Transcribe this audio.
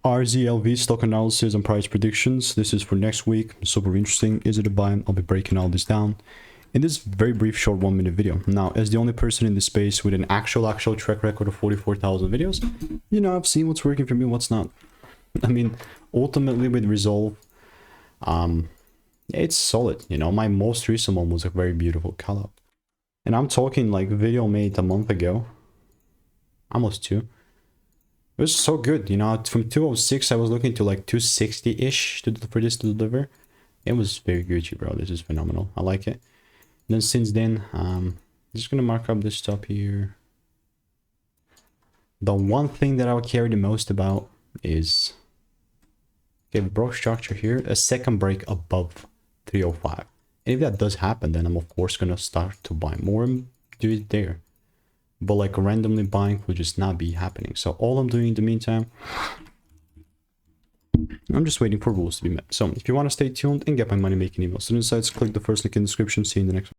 RZLV stock analysis and price predictions. This is for next week. Super interesting. Is it a buy? I'll be breaking all this down in this very brief, short 1-minute video. Now, as the only person in this space with an actual track record of 44,000 videos, you know, I've seen what's working for me, what's not. I mean, ultimately with Rezolve, it's solid. You know, my most recent one was a very beautiful call-up. And I'm talking like video made a month ago, almost 2. It was so good, you know, from 206 I was looking to like 260-ish for this to deliver. It was very Gucci, bro. This is phenomenal. I like it. And then since then, I'm just gonna mark up this top here. The one thing that I would care the most about is, okay, we broke structure here, a second break above 305. And if that does happen, then I'm of course gonna start to buy more and do it there. But like randomly buying will just not be happening. So all I'm doing in the meantime, I'm just waiting for rules to be met. So if you want to stay tuned and get my money making emails to insights, click the first link in the description. See you in the next one.